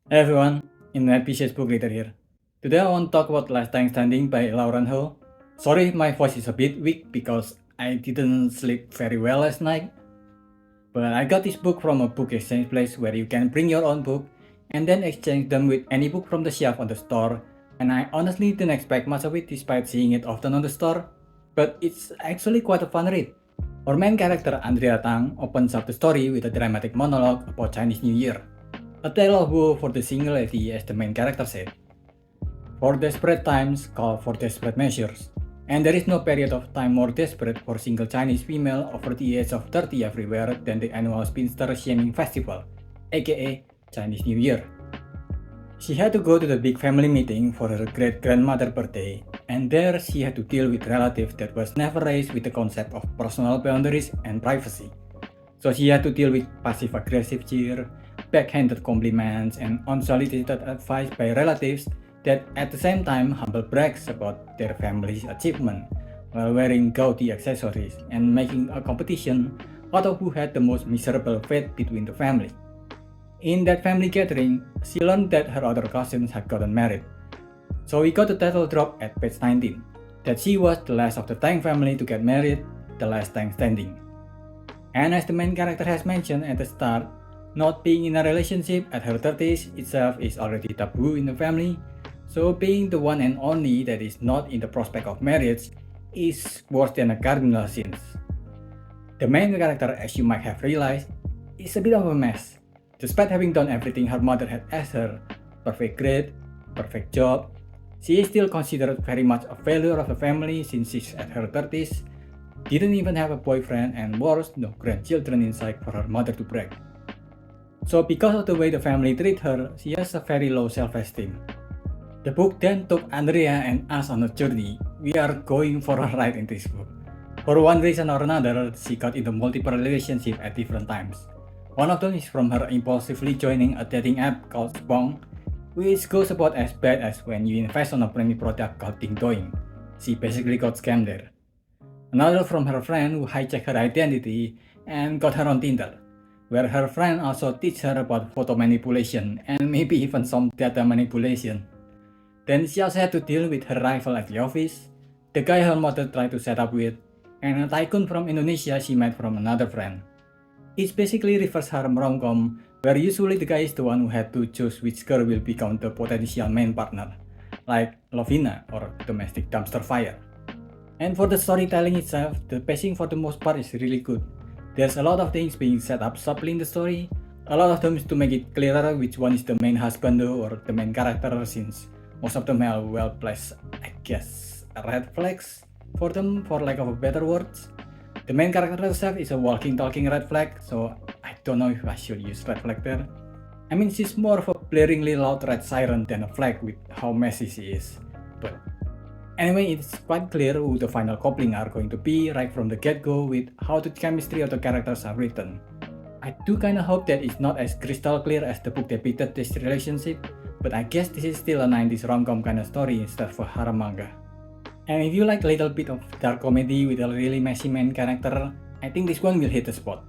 Hey everyone, Inner Book Reader here. Today I want to talk about Last Time Standing by Lauren Ho. Sorry if my voice is a bit weak because I didn't sleep very well last night. But I got this book from a book exchange place where you can bring your own book and then exchange them with any book from the shelf on the store. And I honestly didn't expect much of it despite seeing it often on the store. But it's actually quite a fun read. Our main character Andrea Tang opens up the story with a dramatic monologue about Chinese New Year. A tale of woe for the single lady, as the main character said. For desperate times call for desperate measures, and there is no period of time more desperate for single Chinese female over the age of 30 everywhere than the annual Spinster Shaming Festival, aka Chinese New Year. She had to go to the big family meeting for her great-grandmother's birthday, and there she had to deal with relatives that was never raised with the concept of personal boundaries and privacy. So she had to deal with passive-aggressive cheer, backhanded compliments, and unsolicited advice by relatives that at the same time humble brags about their family's achievement while wearing gaudy accessories and making a competition out of who had the most miserable fate between the family. In that family gathering, she learned that her other cousins had gotten married. So we got the title drop at page 19, that she was the last of the Tang family to get married, the last Tang standing. And as the main character has mentioned at the start, not being in a relationship at her 30s itself is already taboo in the family, so being the one and only that is not in the prospect of marriage is worse than a cardinal sin. The main character, as you might have realized, is a bit of a mess. Despite having done everything her mother had asked her, perfect grade, perfect job, she is still considered very much a failure of the family since she's at her 30s, didn't even have a boyfriend, and worse, no grandchildren in sight for her mother to brag. So because of the way the family treat her, she has a very low self-esteem. The book then took Andrea and us on a journey. We are going for a ride in this book. For one reason or another, she got into multiple relationships at different times. One of them is from her impulsively joining a dating app called Spong, which goes about as bad as when you invest on a premium product called Ding Doing. She basically got scammed there. Another from her friend who hijacked her identity and got her on Tinder, where her friend also teach her about photo manipulation and maybe even some data manipulation. Then she also had to deal with her rival at the office, the guy her mother tried to set up with, and a tycoon from Indonesia she met from another friend. It's basically reverse harem rom-com, where usually the guy is the one who had to choose which girl will become the potential main partner, like Lovina or Domestic Dumpster Fire. And for the storytelling itself, the pacing for the most part is really good. There's a lot of things being set up subtly in the story, a lot of them to make it clearer which one is the main husband or the main character, since most of them have well placed, I guess, red flags for them, for lack of a better words. The main character herself is a walking talking red flag, so I don't know if I should use red flag there. I mean, she's more of a blaringly loud red siren than a flag with how messy she is. But anyway, it's quite clear who the final coupling are going to be right from the get-go with how the chemistry of the characters are written. I do kinda hope that it's not as crystal clear as the book depicted this relationship, but I guess this is still a 90s rom-com kind of story instead of a harem manga. And if you like a little bit of dark comedy with a really messy main character, I think this one will hit the spot.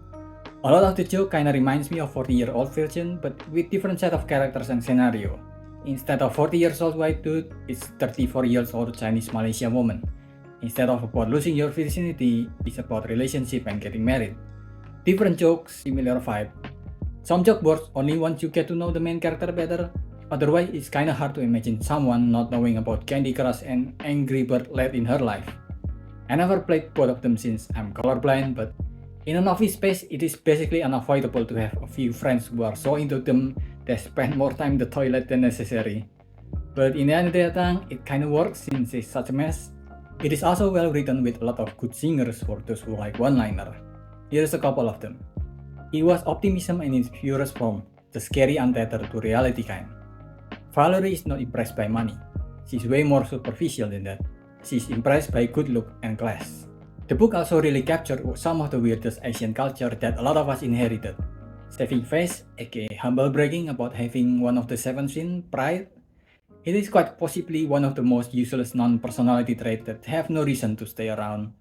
A lot of the joke kinda reminds me of 40-year-old version, but with different set of characters and scenario. Instead of 40 years old white dude, it's 34 years old Chinese Malaysia woman. Instead of about losing your virginity, it's about relationship and getting married. Different jokes, similar vibe. Some joke works only once you get to know the main character better. Otherwise, it's kinda hard to imagine someone not knowing about Candy Crush and Angry Bird late in her life. I never played both of them since I'm colorblind, but in an office space, it is basically unavoidable to have a few friends who are so into them they spend more time in the toilet than necessary. But in the end of the day, it kinda works since it's such a mess. It is also well written with a lot of good singers for those who like one-liner. Here's a couple of them. It was optimism in its purest form, the scary untethered to reality kind. Valerie is not impressed by money. She's way more superficial than that. She's impressed by good look and class. The book also really captured some of the weirdest Asian culture that a lot of us inherited. Saving face, aka humble bragging about having one of the seven sins, pride. It is quite possibly one of the most useless non-personality traits that have no reason to stay around.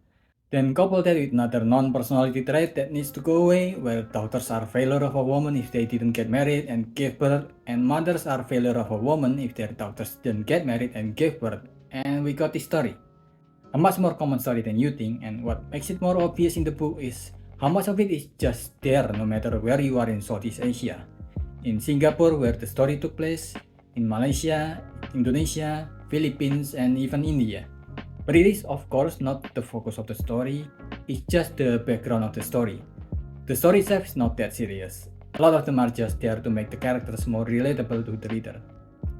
Then couple that with another non-personality trait that needs to go away, where daughters are failure of a woman if they didn't get married and give birth, and mothers are failure of a woman if their daughters didn't get married and give birth. And we got this story. A much more common story than you think, and what makes it more obvious in the book is how much of it is just there no matter where you are in Southeast Asia. In Singapore, where the story took place, in Malaysia, Indonesia, Philippines, and even India. But it is, of course, not the focus of the story, it's just the background of the story. The story itself is not that serious. A lot of them are just there to make the characters more relatable to the reader.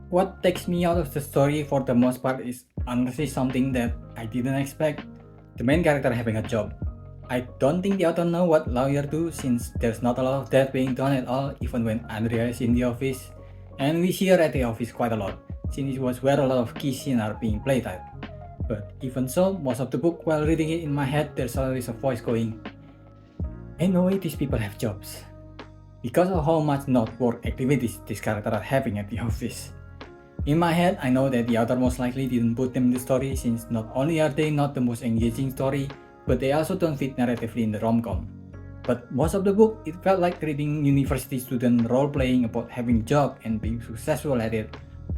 What takes me out of the story for the most part is honestly something that I didn't expect. The main character having a job. I don't think the author know what lawyers do since there's not a lot of that being done at all even when Andrea is in the office. And we see her at the office quite a lot, since it was where a lot of key scenes are being played at. But even so, most of the book while reading it in my head there's always a voice going, "Ain't no way these people have jobs." Because of how much not work activities these characters are having at the office. In my head, I know that the author most likely didn't put them in the story since not only are they not the most engaging story, but they also don't fit narratively in the rom-com. But most of the book, it felt like reading university student role-playing about having a job and being successful at it.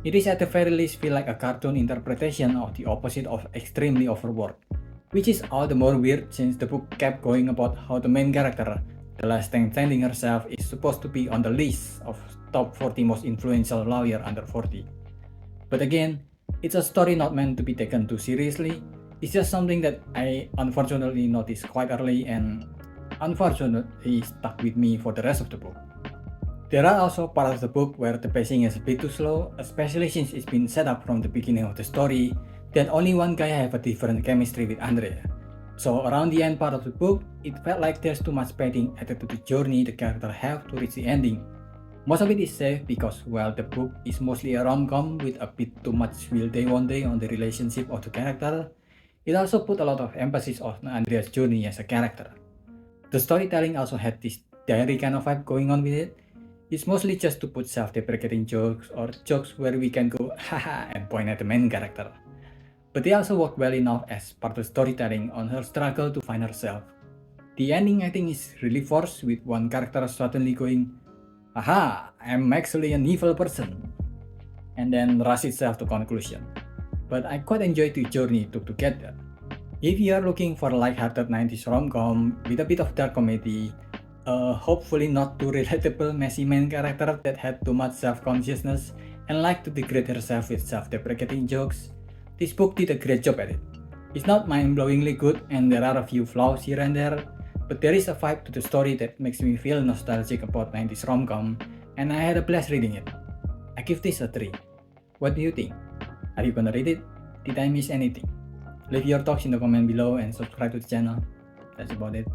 It is at the very least feel like a cartoon interpretation of the opposite of extremely overworked, which is all the more weird since the book kept going about how the main character, the last thing standing herself, is supposed to be on the list of top 40 most influential lawyer under 40. But again, it's a story not meant to be taken too seriously. It's just something that I unfortunately noticed quite early and unfortunately stuck with me for the rest of the book. There are also parts of the book where the pacing is a bit too slow, especially since it's been set up from the beginning of the story that only one guy have a different chemistry with Andrea. So around the end part of the book, it felt like there's too much padding added to the journey the character have to reach the ending. Most of it is safe because while the book is mostly a rom-com with a bit too much will they won't they on the relationship of the character, it also put a lot of emphasis on Andrea's journey as a character. The storytelling also had this diary kind of vibe going on with it. It's mostly just to put self-deprecating jokes or jokes where we can go haha and point at the main character. But they also work well enough as part of storytelling on her struggle to find herself. The ending I think is really forced with one character suddenly going, "Aha, I'm actually an evil person," and then rush itself to conclusion. But I quite enjoyed the journey it took to get there. If you are looking for a light-hearted 90s rom-com with a bit of dark comedy, hopefully not too relatable messy main character that had too much self-consciousness and liked to degrade herself with self-deprecating jokes, this book did a great job at it. It's not mind-blowingly good and there are a few flaws here and there, but there is a vibe to the story that makes me feel nostalgic about 90s rom-com and I had a blast reading it. I give this a 3. What do you think? Are you gonna read it? Did I miss anything? Leave your thoughts in the comment below and subscribe to the channel. That's about it.